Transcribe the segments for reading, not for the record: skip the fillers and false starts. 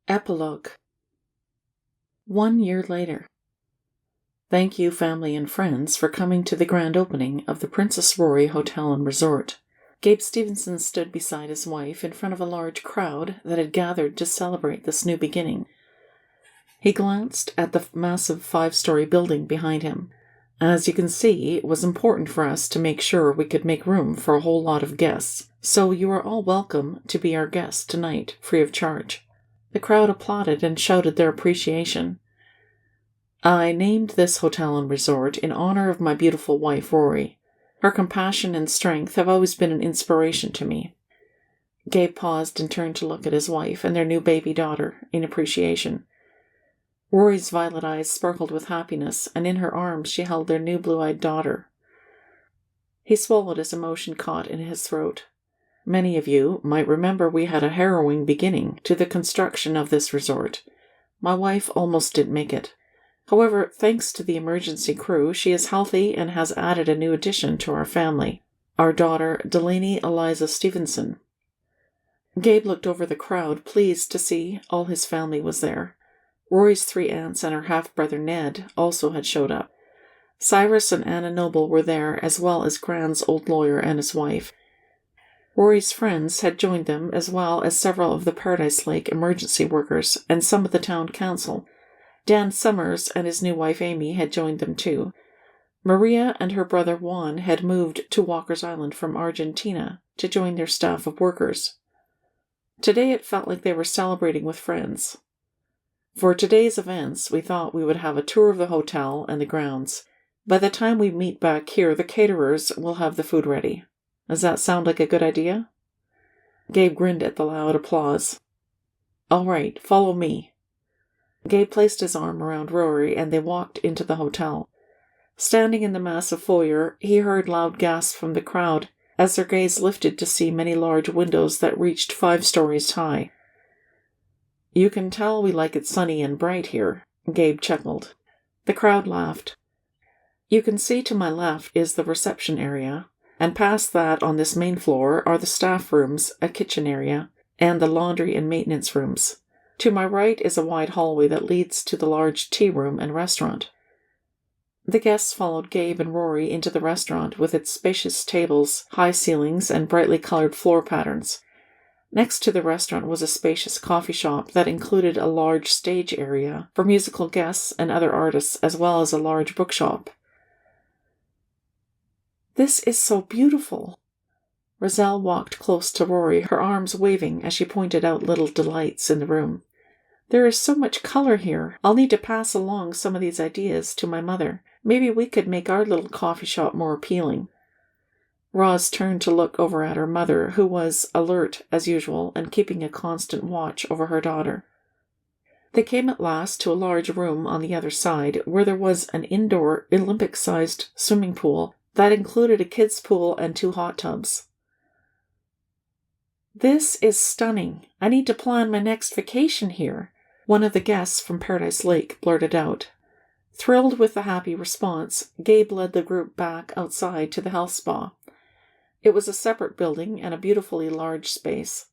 Epilogue. 1 year later. Thank you, family and friends, for coming to the grand opening of the Princess Rory Hotel and Resort. Gabe Stevenson stood beside his wife in front of a large crowd that had gathered to celebrate this new beginning. He glanced at the massive 5-story building behind him. As you can see, it was important for us to make sure we could make room for a whole lot of guests, so you are all welcome to be our guests tonight, free of charge. The crowd applauded and shouted their appreciation. I named this hotel and resort in honor of my beautiful wife, Rory. Her compassion and strength have always been an inspiration to me. Gabe paused and turned to look at his wife and their new baby daughter in appreciation. Rory's violet eyes sparkled with happiness, and in her arms she held their new blue-eyed daughter. He swallowed as emotion caught in his throat. Many of you might remember we had a harrowing beginning to the construction of this resort. My wife almost didn't make it. However, thanks to the emergency crew, she is healthy and has added a new addition to our family, our daughter, Delaney Eliza Stevenson. Gabe looked over the crowd, pleased to see all his family was there. Rory's 3 aunts and her half-brother Ned also had showed up. Cyrus and Anna Noble were there, as well as Grant's old lawyer and his wife. Rory's friends had joined them, as well as several of the Paradise Lake emergency workers and some of the town council. Dan Summers and his new wife Amy had joined them too. Maria and her brother Juan had moved to Walker's Island from Argentina to join their staff of workers. Today it felt like they were celebrating with friends. For today's events, we thought we would have a tour of the hotel and the grounds. By the time we meet back here, the caterers will have the food ready. Does that sound like a good idea? Gabe grinned at the loud applause. All right, follow me. Gabe placed his arm around Rory and they walked into the hotel. Standing in the massive foyer, he heard loud gasps from the crowd as their gaze lifted to see many large windows that reached 5 stories high. You can tell we like it sunny and bright here, Gabe chuckled. The crowd laughed. You can see to my left is the reception area, and past that on this main floor are the staff rooms, a kitchen area, and the laundry and maintenance rooms. To my right is a wide hallway that leads to the large tea room and restaurant. The guests followed Gabe and Rory into the restaurant with its spacious tables, high ceilings, and brightly colored floor patterns. Next to the restaurant was a spacious coffee shop that included a large stage area for musical guests and other artists, as well as a large bookshop. This is so beautiful. Roselle walked close to Rory, her arms waving as she pointed out little delights in the room. There is so much color here. I'll need to pass along some of these ideas to my mother. Maybe we could make our little coffee shop more appealing. Roz turned to look over at her mother, who was alert as usual and keeping a constant watch over her daughter. They came at last to a large room on the other side, where there was an indoor, Olympic-sized swimming pool that included a kids' pool and 2 hot tubs. This is stunning. I need to plan my next vacation here, one of the guests from Paradise Lake blurted out. Thrilled with the happy response, Gabe led the group back outside to the health spa. It was a separate building and a beautifully large space.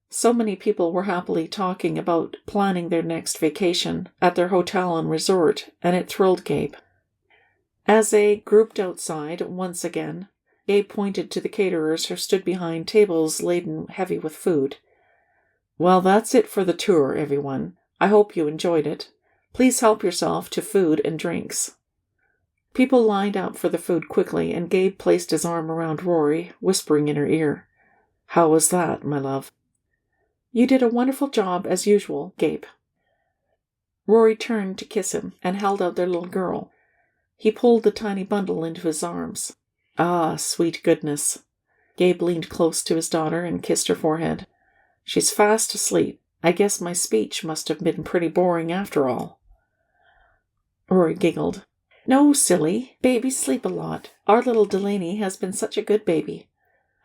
So many people were happily talking about planning their next vacation at their hotel and resort, and it thrilled Gabe. As they grouped outside once again, Gabe pointed to the caterers who stood behind tables laden heavy with food. Well, that's it for the tour, everyone. I hope you enjoyed it. Please help yourself to food and drinks. People lined up for the food quickly, and Gabe placed his arm around Rory, whispering in her ear. How was that, my love? You did a wonderful job as usual, Gabe. Rory turned to kiss him and held out their little girl. He pulled the tiny bundle into his arms. Ah, sweet goodness. Gabe leaned close to his daughter and kissed her forehead. She's fast asleep. I guess my speech must have been pretty boring after all. Rory giggled. No, silly. Babies sleep a lot. Our little Delaney has been such a good baby.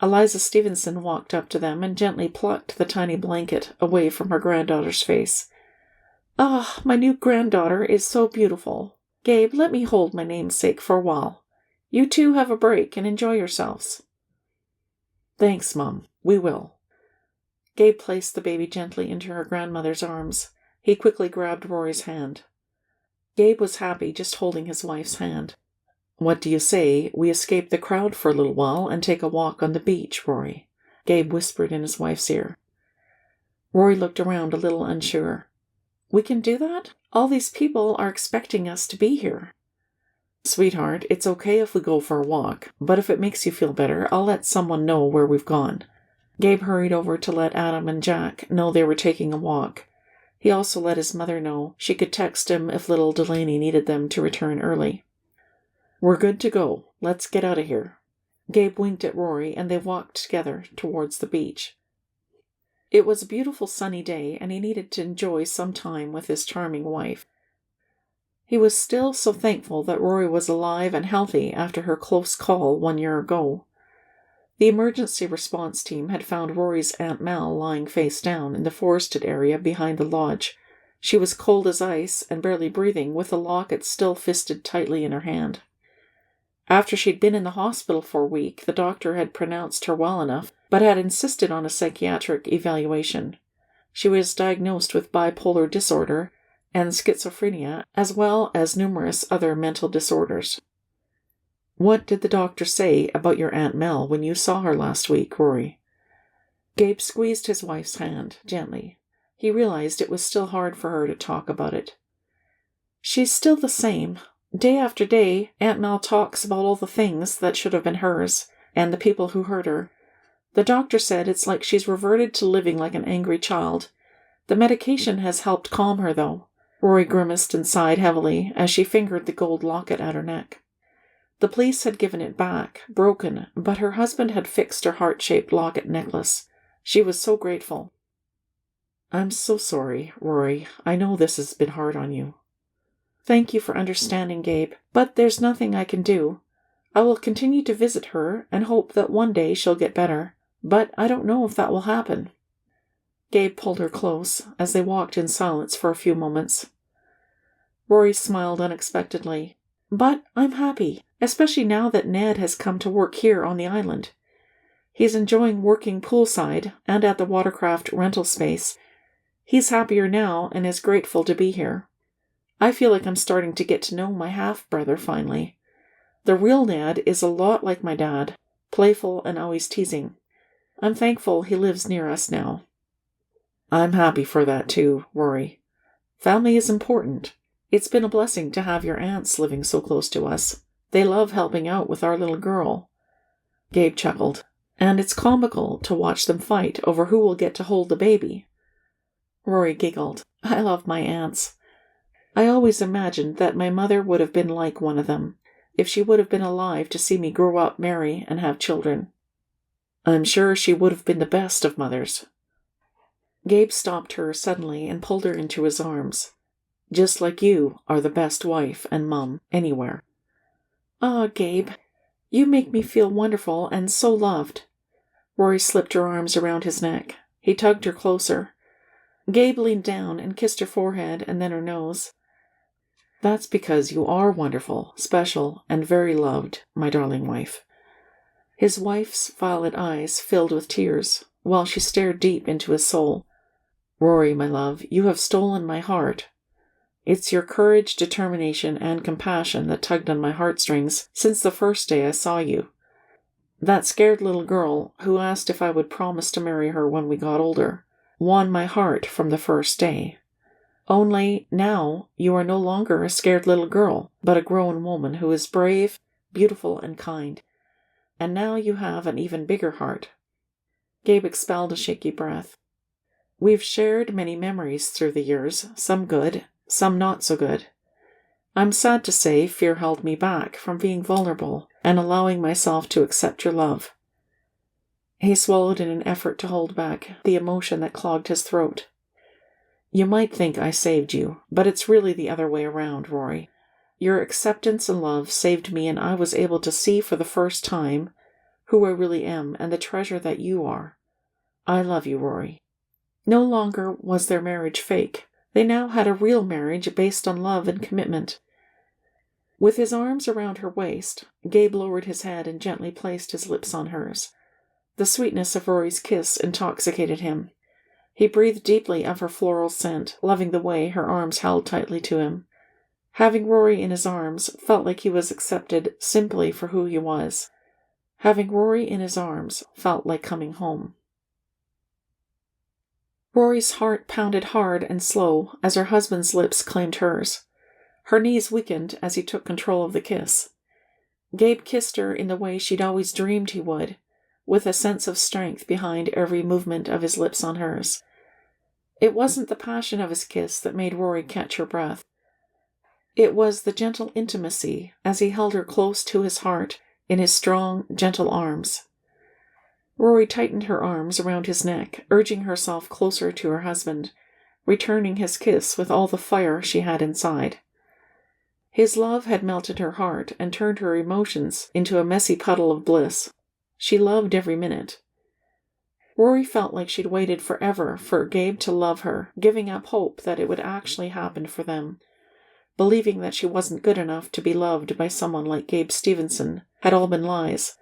Eliza Stevenson walked up to them and gently plucked the tiny blanket away from her granddaughter's face. Ah, my new granddaughter is so beautiful. Gabe, let me hold my namesake for a while. You two have a break and enjoy yourselves. Thanks, Mum. We will. Gabe placed the baby gently into her grandmother's arms. He quickly grabbed Rory's hand. Gabe was happy just holding his wife's hand. "What do you say we escape the crowd for a little while and take a walk on the beach, Rory?" Gabe whispered in his wife's ear. Rory looked around a little unsure. "We can do that? All these people are expecting us to be here." "Sweetheart, it's okay if we go for a walk, but if it makes you feel better, I'll let someone know where we've gone." Gabe hurried over to let Adam and Jack know they were taking a walk. He also let his mother know she could text him if little Delaney needed them to return early. "We're good to go. Let's get out of here." Gabe winked at Rory, and they walked together towards the beach. It was a beautiful sunny day, and he needed to enjoy some time with his charming wife. He was still so thankful that Rory was alive and healthy after her close call 1 year ago. The emergency response team had found Rory's Aunt Mel lying face down in the forested area behind the lodge. She was cold as ice and barely breathing, with the locket still fisted tightly in her hand. After she'd been in the hospital for a week, the doctor had pronounced her well enough, but had insisted on a psychiatric evaluation. She was diagnosed with bipolar disorder and schizophrenia, as well as numerous other mental disorders. "What did the doctor say about your Aunt Mel when you saw her last week, Rory?" Gabe squeezed his wife's hand gently. He realized it was still hard for her to talk about it. "She's still the same. Day after day, Aunt Mel talks about all the things that should have been hers, and the people who hurt her. The doctor said it's like she's reverted to living like an angry child. The medication has helped calm her, though." Rory grimaced and sighed heavily as she fingered the gold locket at her neck. The police had given it back, broken, but her husband had fixed her heart-shaped locket necklace. She was so grateful. "I'm so sorry, Rory. I know this has been hard on you." "Thank you for understanding, Gabe, but there's nothing I can do. I will continue to visit her and hope that one day she'll get better, but I don't know if that will happen." Gabe pulled her close as they walked in silence for a few moments. Rory smiled unexpectedly. "But I'm happy, especially now that Ned has come to work here on the island. He's enjoying working poolside and at the watercraft rental space. He's happier now and is grateful to be here. I feel like I'm starting to get to know my half-brother finally. The real Ned is a lot like my dad, playful and always teasing. I'm thankful he lives near us now." "I'm happy for that too, Rory. Family is important. It's been a blessing to have your aunts living so close to us. They love helping out with our little girl." Gabe chuckled. "And it's comical to watch them fight over who will get to hold the baby." Rory giggled. "I love my aunts. I always imagined that my mother would have been like one of them, if she would have been alive to see me grow up, marry, and have children." "I'm sure she would have been the best of mothers." Gabe stopped her suddenly and pulled her into his arms. "Just like you are the best wife and mum anywhere." "Ah, Gabe, you make me feel wonderful and so loved." Rory slipped her arms around his neck. He tugged her closer. Gabe leaned down and kissed her forehead and then her nose. "That's because you are wonderful, special, and very loved, my darling wife." His wife's violet eyes filled with tears, while she stared deep into his soul. "Rory, my love, you have stolen my heart. It's your courage, determination, and compassion that tugged on my heartstrings since the first day I saw you. That scared little girl, who asked if I would promise to marry her when we got older, won my heart from the first day. Only, now, you are no longer a scared little girl, but a grown woman who is brave, beautiful, and kind. And now you have an even bigger heart." Gabe expelled a shaky breath. "We've shared many memories through the years, some good, some not so good. I'm sad to say fear held me back from being vulnerable and allowing myself to accept your love." He swallowed in an effort to hold back the emotion that clogged his throat. "You might think I saved you, but it's really the other way around, Rory. Your acceptance and love saved me, and I was able to see for the first time who I really am and the treasure that you are. I love you, Rory." No longer was their marriage fake. They now had a real marriage based on love and commitment. With his arms around her waist, Gabe lowered his head and gently placed his lips on hers. The sweetness of Rory's kiss intoxicated him. He breathed deeply of her floral scent, loving the way her arms held tightly to him. Having Rory in his arms felt like he was accepted simply for who he was. Having Rory in his arms felt like coming home. Rory's heart pounded hard and slow as her husband's lips claimed hers. Her knees weakened as he took control of the kiss. Gabe kissed her in the way she'd always dreamed he would, with a sense of strength behind every movement of his lips on hers. It wasn't the passion of his kiss that made Rory catch her breath. It was the gentle intimacy as he held her close to his heart in his strong, gentle arms. Rory tightened her arms around his neck, urging herself closer to her husband, returning his kiss with all the fire she had inside. His love had melted her heart and turned her emotions into a messy puddle of bliss. She loved every minute. Rory felt like she'd waited forever for Gabe to love her, giving up hope that it would actually happen for them. Believing that she wasn't good enough to be loved by someone like Gabe Stevenson had all been lies.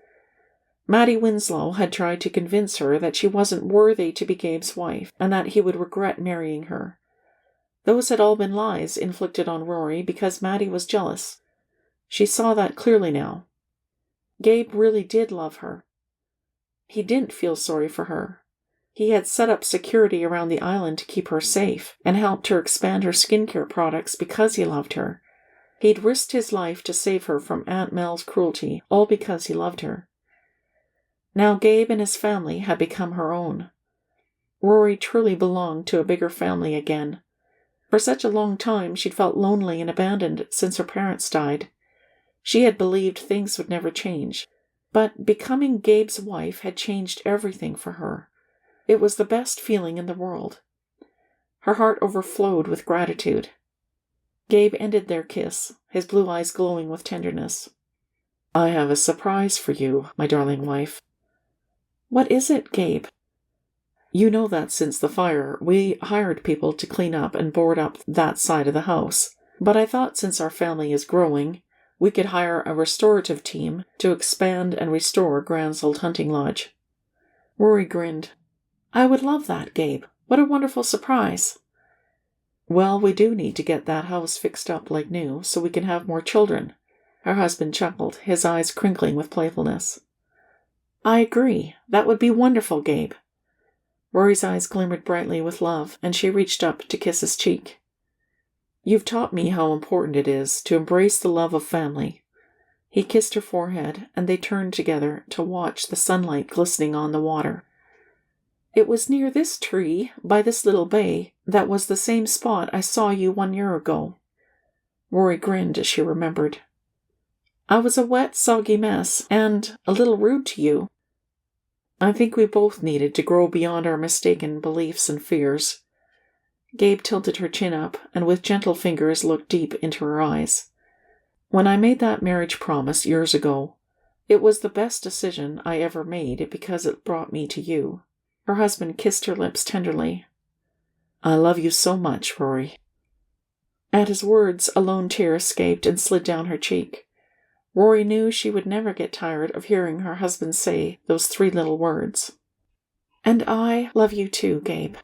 Maddie Winslow had tried to convince her that she wasn't worthy to be Gabe's wife and that he would regret marrying her. Those had all been lies inflicted on Rory because Maddie was jealous. She saw that clearly now. Gabe really did love her. He didn't feel sorry for her. He had set up security around the island to keep her safe and helped her expand her skincare products because he loved her. He'd risked his life to save her from Aunt Mel's cruelty, all because he loved her. Now Gabe and his family had become her own. Rory truly belonged to a bigger family again. For such a long time she'd felt lonely and abandoned since her parents died. She had believed things would never change. But becoming Gabe's wife had changed everything for her. It was the best feeling in the world. Her heart overflowed with gratitude. Gabe ended their kiss, his blue eyes glowing with tenderness. "I have a surprise for you, my darling wife." "What is it, Gabe?" "You know that since the fire, we hired people to clean up and board up that side of the house. But I thought since our family is growing, we could hire a restorative team to expand and restore Grand's old hunting lodge." Rory grinned. "I would love that, Gabe. What a wonderful surprise." "Well, we do need to get that house fixed up like new so we can have more children." Her husband chuckled, his eyes crinkling with playfulness. "I agree. That would be wonderful, Gabe." Rory's eyes glimmered brightly with love, and she reached up to kiss his cheek. "You've taught me how important it is to embrace the love of family." He kissed her forehead, and they turned together to watch the sunlight glistening on the water. "It was near this tree, by this little bay, that was the same spot I saw you 1 year ago." Rory grinned as she remembered. "I was a wet, soggy mess, and a little rude to you." "I think we both needed to grow beyond our mistaken beliefs and fears." Gabe tilted her chin up, and with gentle fingers looked deep into her eyes. "When I made that marriage promise years ago, it was the best decision I ever made because it brought me to you." Her husband kissed her lips tenderly. "I love you so much, Rory." At his words, a lone tear escaped and slid down her cheek. Rory knew she would never get tired of hearing her husband say those 3 little words. "And I love you too, Gabe."